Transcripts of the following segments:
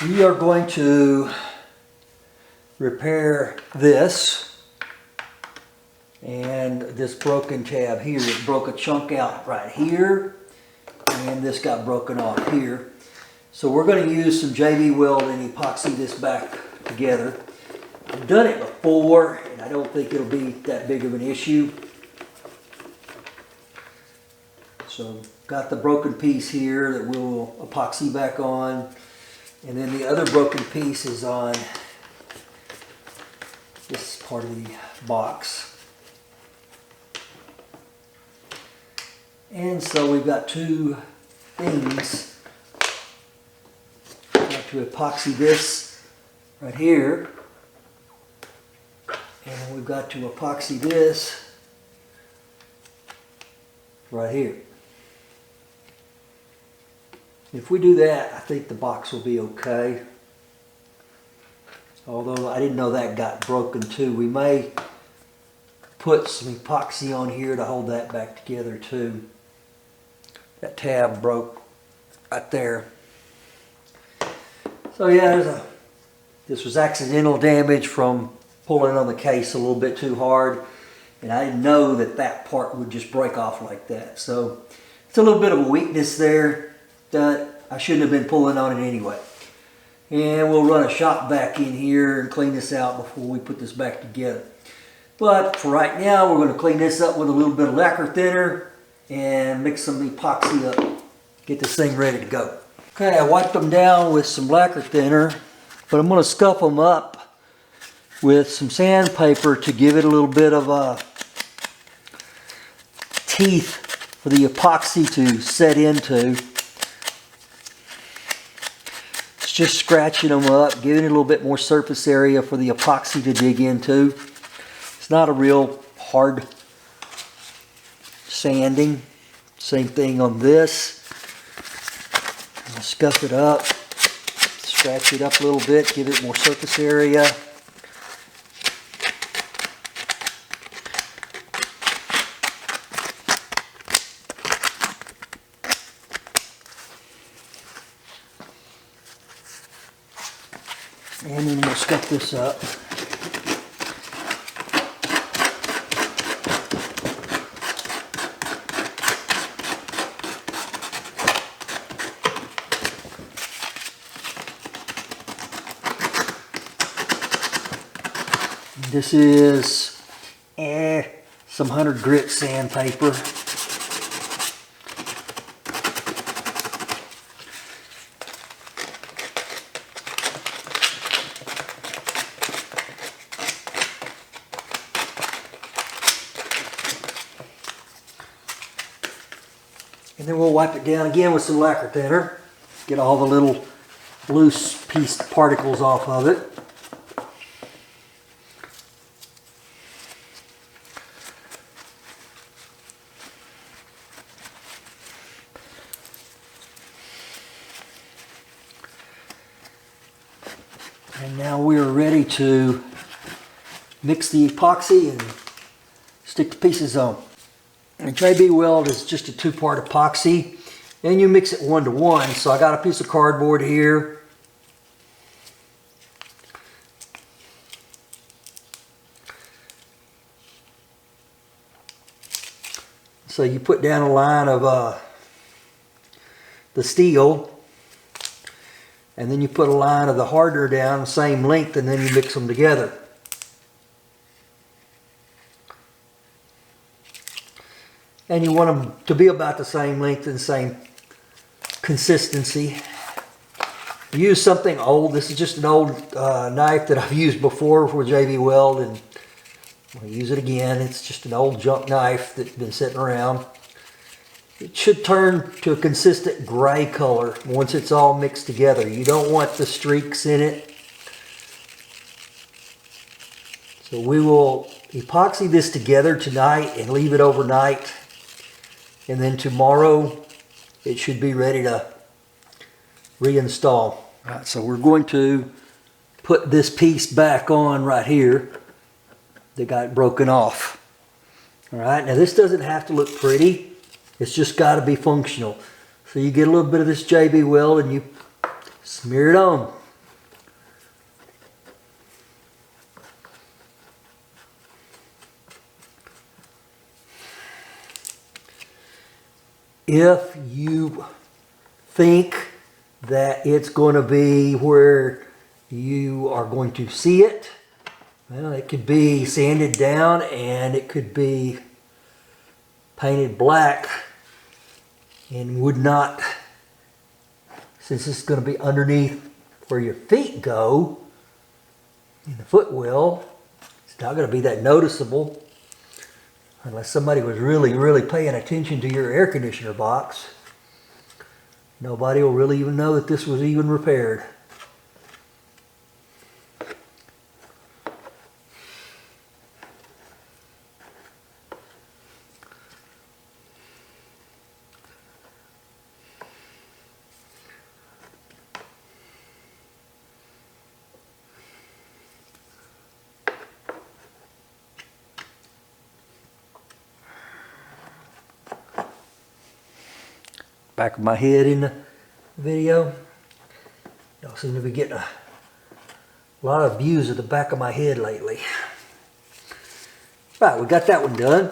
We are going to repair this and this broken tab here. It broke a chunk out right here, and this got broken off here. So we're going to use some JB Weld and epoxy this back together. I've done it before, and I don't think it'll be that big of an issue. So got the broken piece here that we'll epoxy back on, and then the other broken piece is on this part of the box. And so we've got two things. We've got to epoxy this right here, and we've got to epoxy this right here. If we do that, I think the box will be okay. Although I didn't know that got broken too. We may put some epoxy on here to hold that back together too. That tab broke right there. So yeah, this was accidental damage from pulling on the case a little bit too hard. And I didn't know that that part would just break off like that. So it's a little bit of a weakness there that I shouldn't have been pulling on it anyway. And we'll run a shop vac in here and clean this out before we put this back together. But for right now, we're going to clean this up with a little bit of lacquer thinner and mix some epoxy up. Get this thing ready to go. Okay, I wiped them down with some lacquer thinner, but I'm going to scuff them up with some sandpaper to give it a little bit of a teeth for the epoxy to set into. It's just scratching them up, giving it a little bit more surface area for the epoxy to dig into. It's not a real hard sanding. Same thing on this. I'll scuff it up, scratch it up a little bit, give it more surface area. And then we'll scuff this up. This is some 100 Grit Sandpaper. And then we'll wipe it down again with some lacquer thinner. Get all the little loose piece particles off of it. And now we are ready to mix the epoxy and stick the pieces on. And JB Weld is just a two-part epoxy, and you mix it 1-to-1. So I got a piece of cardboard here. So you put down a line of the steel, and then you put a line of the hardener down the same length, and then you mix them together. And you want them to be about the same length and same consistency. Use something old. This is just an old knife that I've used before for JB Weld, and I'll use it again. It's just an old junk knife that's been sitting around. It should turn to a consistent gray color once it's all mixed together. You don't want the streaks in it. So we will epoxy this together tonight and leave it overnight. And then tomorrow it should be ready to reinstall. All right, so we're going to put this piece back on right here that got broken off. All right, now this doesn't have to look pretty. It's just got to be functional. So you get a little bit of this JB Weld and you smear it on. If you think that it's going to be where you are going to see it, well, it could be sanded down and it could be painted black and would not, since it's going to be underneath where your feet go in the footwell, it's not going to be that noticeable unless somebody was really paying attention to your air conditioner box. Nobody will really even know that this was even repaired. Back of my head in the video. Y'all seem to be getting a lot of views of the back of my head lately. Right, we got that one done.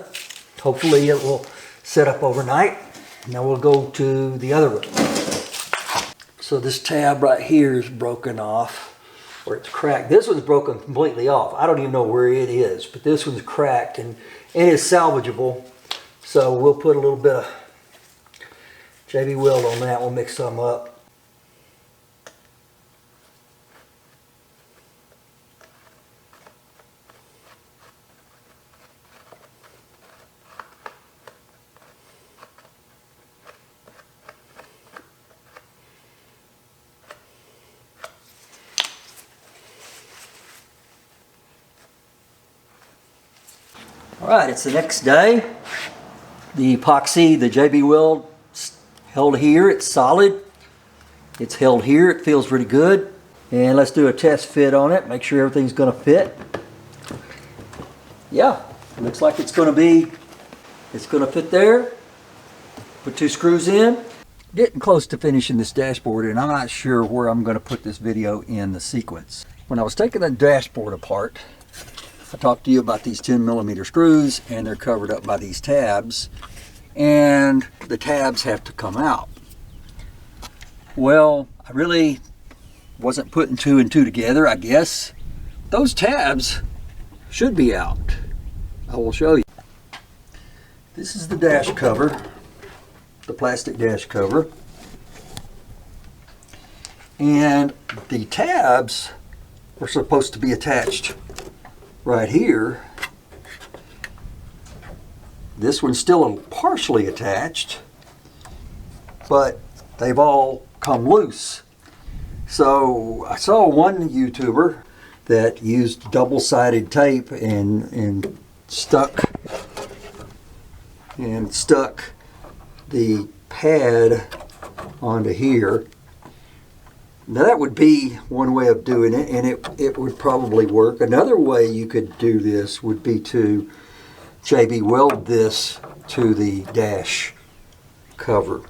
Hopefully it will set up overnight. Now we'll go to the other one. So this tab right here is broken off, or it's cracked. This one's broken completely off. I don't even know where it is, but this one's cracked and it is salvageable. So we'll put a little bit of CHEVY Weld on that. We'll mix some up. All right, it's the next day. The epoxy, the CHEVY Weld, held here, it's solid. It's held here, it feels pretty good. And let's do a test fit on it, make sure everything's gonna fit. Yeah, looks like it's gonna fit there. Put 2 screws in. Getting close to finishing this dashboard, and I'm not sure where I'm gonna put this video in the sequence. When I was taking the dashboard apart, I talked to you about these 10mm screws, and they're covered up by these tabs. And the tabs have to come out. Well, I really wasn't putting 2 and 2 together, I guess. Those tabs should be out. I will show you. This is the dash cover, the plastic dash cover. And the tabs are supposed to be attached right here. This one's still partially attached, but they've all come loose. So I saw one YouTuber that used double-sided tape and stuck the pad onto here. Now that would be one way of doing it, and it would probably work. Another way you could do this would be to CHEVY Weld this to the dash cover.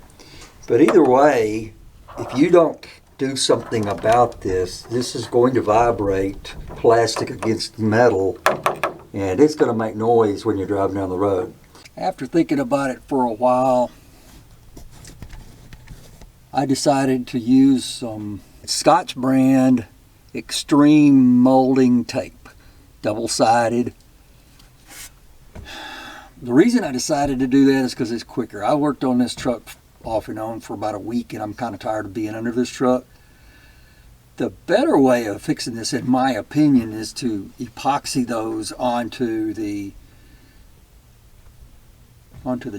But either way, if you don't do something about this, this is going to vibrate plastic against metal, and it's going to make noise when you're driving down the road. After thinking about it for a while, I decided to use some Scotch brand extreme molding tape, double-sided. The reason I decided to do that is because it's quicker. I worked on this truck off and on for about a week, and I'm kind of tired of being under this truck. The better way of fixing this, in my opinion, is to epoxy those onto the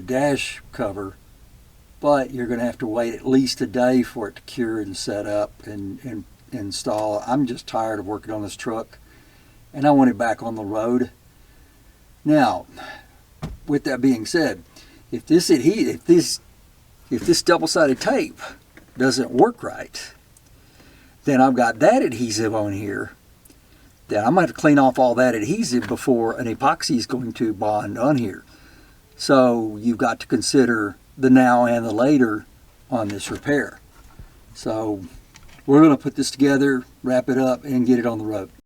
dash cover, but you're going to have to wait at least a day for it to cure and set up and install. I'm just tired of working on this truck, and I want it back on the road. Now, with that being said, if this double-sided tape doesn't work right, then I've got that adhesive on here. Then I'm going to have to clean off all that adhesive before an epoxy is going to bond on here. So you've got to consider the now and the later on this repair. So we're going to put this together, wrap it up, and get it on the road.